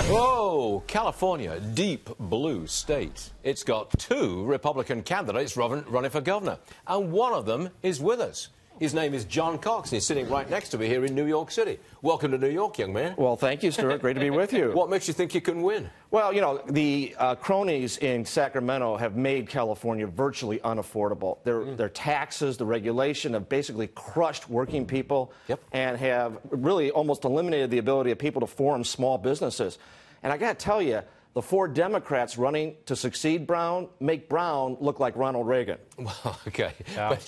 Whoa, California, deep blue state. It's got two Republican candidates running for governor, and one of them is with us. His name is John Cox, and he's sitting right next to me here in New York City. Welcome to New York, young man. Well, thank you, Stuart. Great to be with you. What makes you think you can win? Well, you know, the cronies in Sacramento have made California virtually unaffordable. Their taxes, the regulation have basically crushed working people and have really almost eliminated the ability of people to form small businesses. And I got to tell you, the four Democrats running to succeed Brown make Brown look like Ronald Reagan. Well, okay. But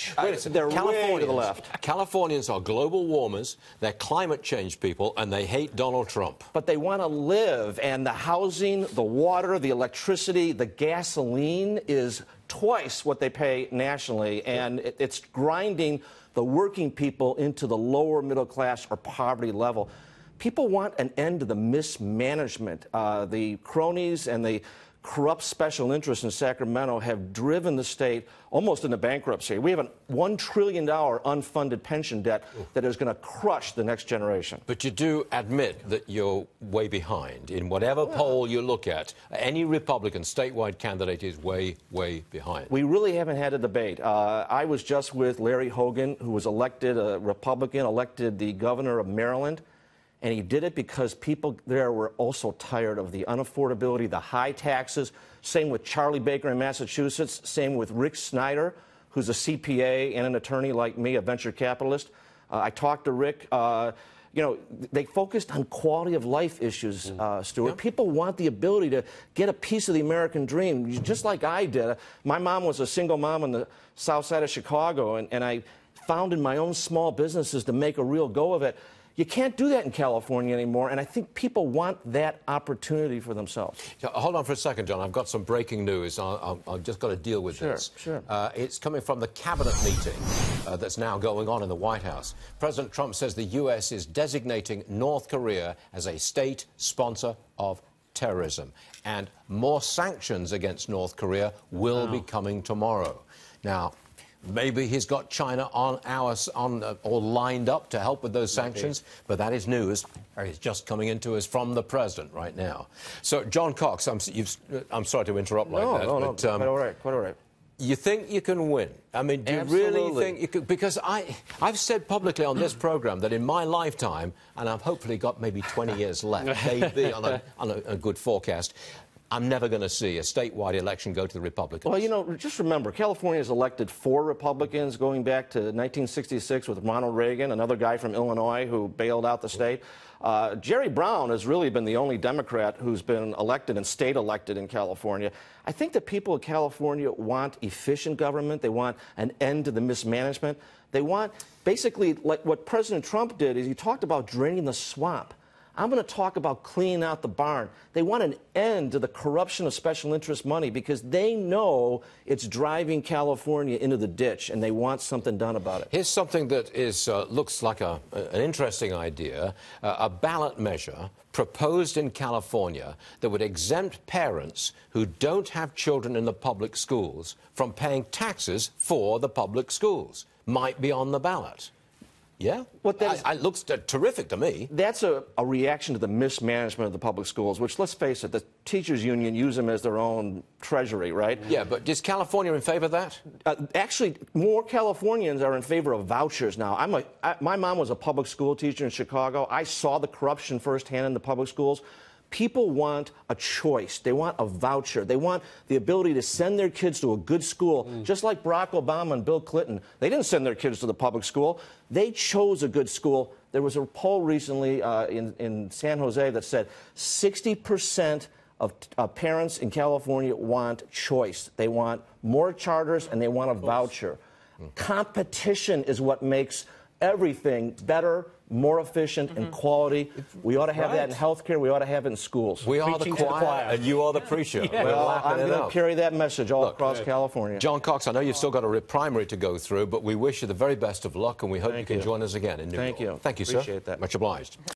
they're way to the left. Californians are global warmers, they're climate change people, and they hate Donald Trump. But they want to live, and the housing, the water, the electricity, the gasoline is twice what they pay nationally, and it's grinding the working people into the lower middle class or poverty level. People want an end to the mismanagement. The cronies and the corrupt special interests in Sacramento have driven the state almost into bankruptcy. We have a $1 trillion unfunded pension debt that is going to crush the next generation. But you do admit that you're way behind. In whatever poll you look at, any Republican statewide candidate is way, way behind. We really haven't had a debate. I was just with Larry Hogan, who was elected, a Republican, elected the governor of Maryland. And he did it because people there were also tired of the unaffordability, the high taxes. Same with Charlie Baker in Massachusetts. Same with Rick Snyder, who's a CPA and an attorney like me, a venture capitalist. I talked to Rick. You know, they focused on quality of life issues, Stuart. People want the ability to get a piece of the American dream, just like I did. My mom was a single mom on the south side of Chicago, and I founded my own small businesses to make a real go of it. You can't do that in California anymore, and I think people want that opportunity for themselves. Hold on for a second, John. I've got some breaking news. I've just got to deal with this. Sure. It's coming from the cabinet meeting that's now going on in the White House. President Trump says the U.S. is designating North Korea as a state sponsor of terrorism, and more sanctions against North Korea will be coming tomorrow. Now, maybe he's got China or lined up to help with those sanctions, but that is news. It's just coming into us from the president right now. So, John Cox, I'm sorry to interrupt like that. No, quite all right. You think you can win? I mean, do you really think you could? Because I've said publicly on this program that in my lifetime, and I've hopefully got maybe 20 years left, maybe on a good forecast, I'm never going to see a statewide election go to the Republicans. Well, you know, just remember, California has elected 4 Republicans going back to 1966 with Ronald Reagan, another guy from Illinois who bailed out the state. Jerry Brown has really been the only Democrat who's been elected and state elected in California. I think the people of California want efficient government. They want an end to the mismanagement. They want, basically, like what President Trump did, is he talked about draining the swamp. I'm going to talk about cleaning out the barn. They want an end to the corruption of special interest money because they know it's driving California into the ditch, and they want something done about it. Here's something that looks like an interesting idea, a ballot measure proposed in California that would exempt parents who don't have children in the public schools from paying taxes for the public schools. Might be on the ballot. Yeah? It looks terrific to me. That's a reaction to the mismanagement of the public schools, which, let's face it, the teachers' union use them as their own treasury, right? Yeah, but is California in favor of that? Actually, more Californians are in favor of vouchers now. My mom was a public school teacher in Chicago. I saw the corruption firsthand in the public schools. People want a choice. They want a voucher. They want the ability to send their kids to a good school, just like Barack Obama and Bill Clinton. They didn't send their kids to the public school. They chose a good school. There was a poll recently in San Jose that said 60% of parents in California want choice. They want more charters, and they want a voucher. Competition is what makes everything better, more efficient, and quality. We ought to have that in healthcare. We ought to have it in schools. We are the choir, and you are the preacher. Well, I'm going to carry that message all across California. John Cox, I know you've still got a primary to go through, but we wish you the very best of luck, and we hope you can join us again in New York. Thank you. Thank you, sir. Appreciate that. Much obliged.